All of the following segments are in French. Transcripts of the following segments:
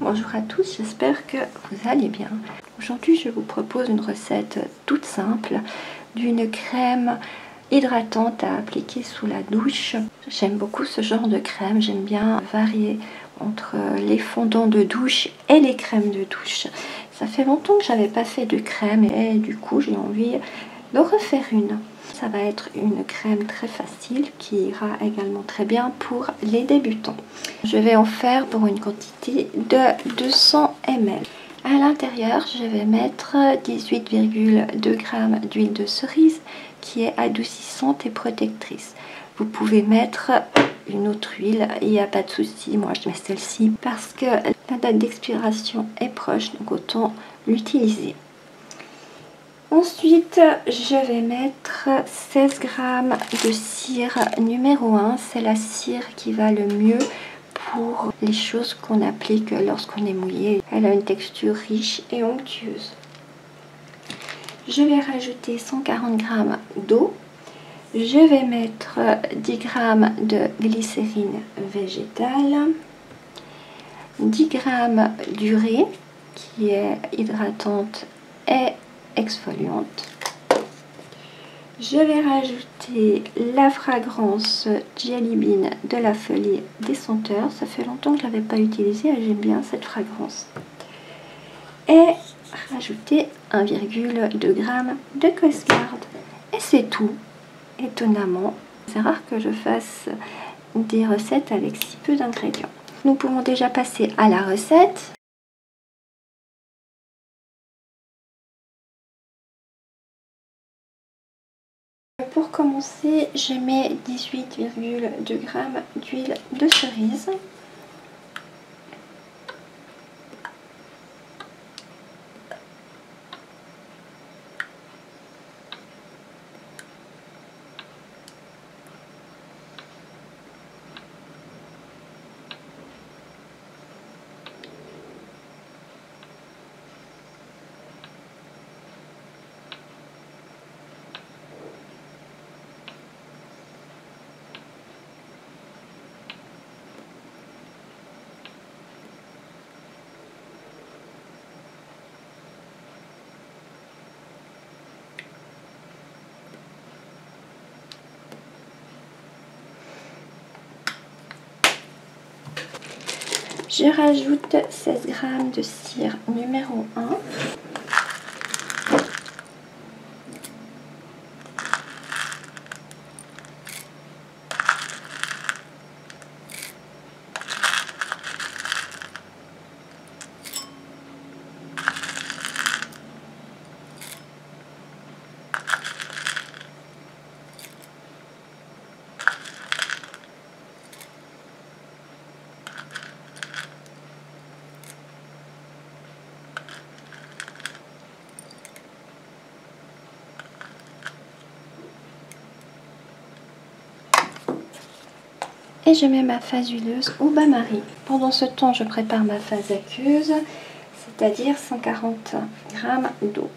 Bonjour à tous, j'espère que vous allez bien. Aujourd'hui je vous propose une recette toute simple d'une crème hydratante à appliquer sous la douche. J'aime beaucoup ce genre de crème, j'aime bien varier entre les fondants de douche et les crèmes de douche. Ça fait longtemps que j'avais pas fait de crème et du coup j'ai envie de refaire une. Ça va être une crème très facile qui ira également très bien pour les débutants. Je vais en faire pour une quantité de 200 ml. À l'intérieur, je vais mettre 18,2 g d'huile de cerise qui est adoucissante et protectrice. Vous pouvez mettre une autre huile, il n'y a pas de souci. Moi, je mets celle-ci parce que la date d'expiration est proche, donc autant l'utiliser. Ensuite, je vais mettre 16 g de cire numéro 1. C'est la cire qui va le mieux pour les choses qu'on applique lorsqu'on est mouillé. Elle a une texture riche et onctueuse. Je vais rajouter 140 g d'eau. Je vais mettre 10 g de glycérine végétale, 10 g d'urée qui est hydratante et exfoliante. Je vais rajouter la fragrance Jelly Bean de La Folie des Senteurs. Ça fait longtemps que je ne l'avais pas utilisée et j'aime bien cette fragrance. Et rajouter 1,2 g de Coast Guard. Et c'est tout. Étonnamment, c'est rare que je fasse des recettes avec si peu d'ingrédients. Nous pouvons déjà passer à la recette. Pour commencer, je mets 18,2 g d'huile de cerise. Je rajoute 16 g de cire numéro 1. Et je mets ma phase huileuse au bain-marie. Pendant ce temps, je prépare ma phase aqueuse, c'est-à-dire 140 g d'eau.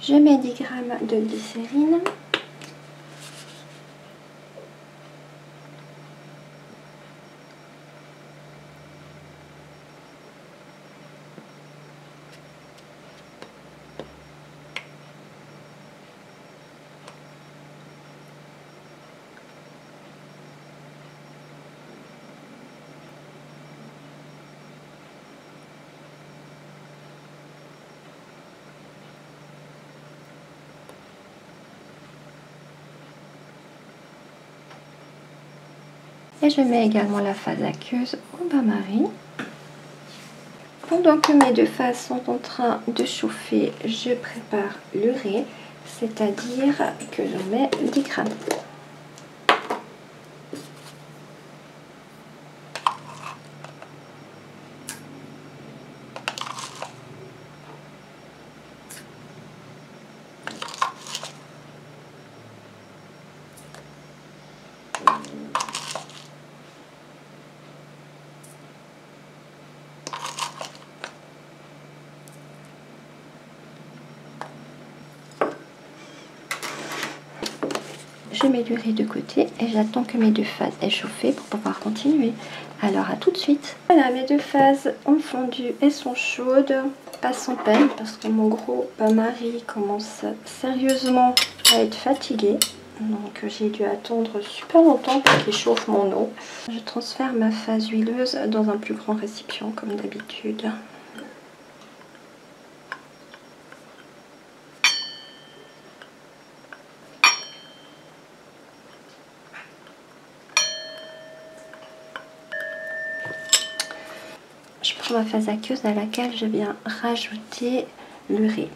Je mets 10 g de glycérine. Et je mets également la phase aqueuse au bain-marie. Pendant que mes deux phases sont en train de chauffer, je prépare l'urée, c'est-à-dire que je mets 10 g. Je mets du riz de côté et j'attends que mes deux phases aient chauffé pour pouvoir continuer. Alors à tout de suite. Voilà, mes deux phases ont fondu et sont chaudes. Pas sans peine parce que mon gros mari commence sérieusement à être fatigué. Donc j'ai dû attendre super longtemps pour qu'il chauffe mon eau. Je transfère ma phase huileuse dans un plus grand récipient comme d'habitude. Je prends ma phase aqueuse à laquelle je viens rajouter le riz.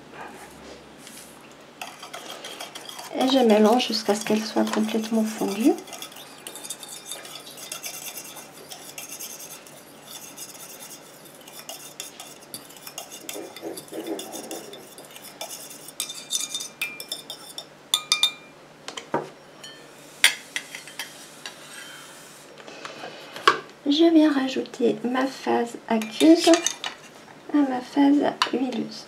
Et je mélange jusqu'à ce qu'elle soit complètement fondue. Je viens rajouter ma phase aqueuse à ma phase huileuse.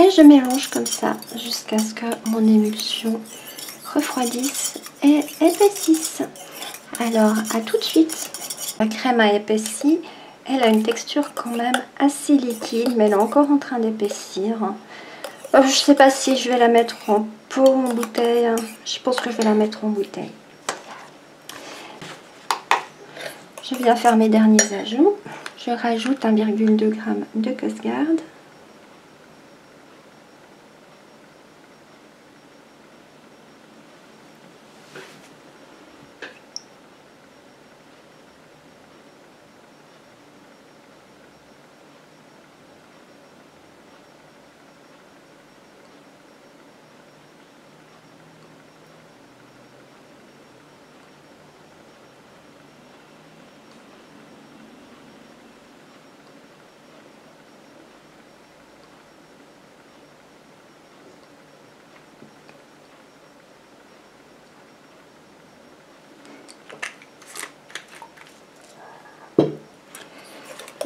Et je mélange comme ça jusqu'à ce que mon émulsion refroidisse et épaississe. Alors à tout de suite. La crème a épaissi. Elle a une texture quand même assez liquide, mais elle est encore en train d'épaissir. Je ne sais pas si je vais la mettre en pot ou en bouteille. Je pense que je vais la mettre en bouteille. Je viens faire mes derniers ajouts. Je rajoute 1,2 g de Costgarde.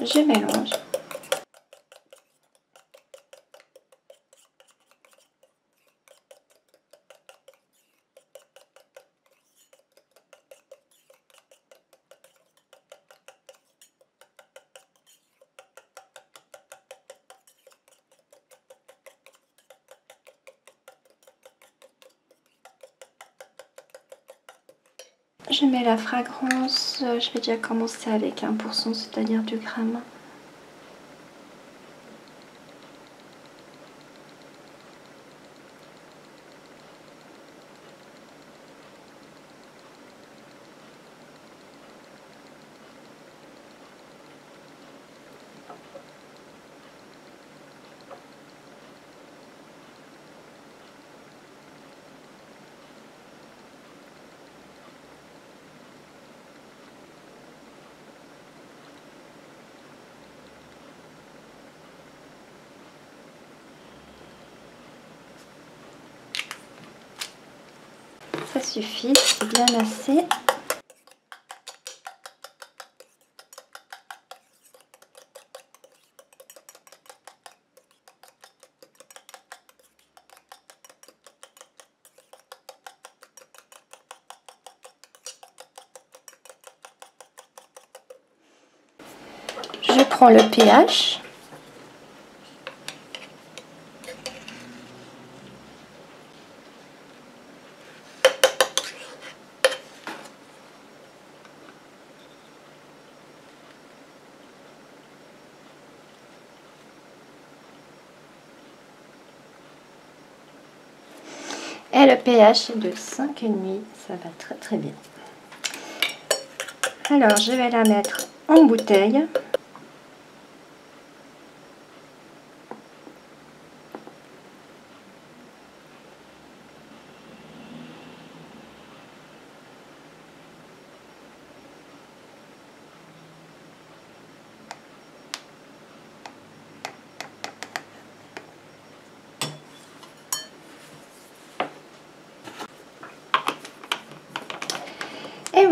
Je mélange. Je mets la fragrance, je vais déjà commencer avec 1%, c'est-à-dire du gramme. Ça suffit, c'est bien assez. Je prends le pH. Et le pH est de 5,5, ça va très très bien. Alors je vais la mettre en bouteille.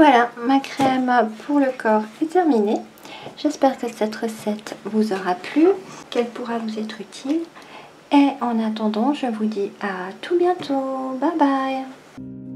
voilà, ma crème pour le corps est terminée. J'espère que cette recette vous aura plu, qu'elle pourra vous être utile. Et en attendant, je vous dis à tout bientôt. Bye bye!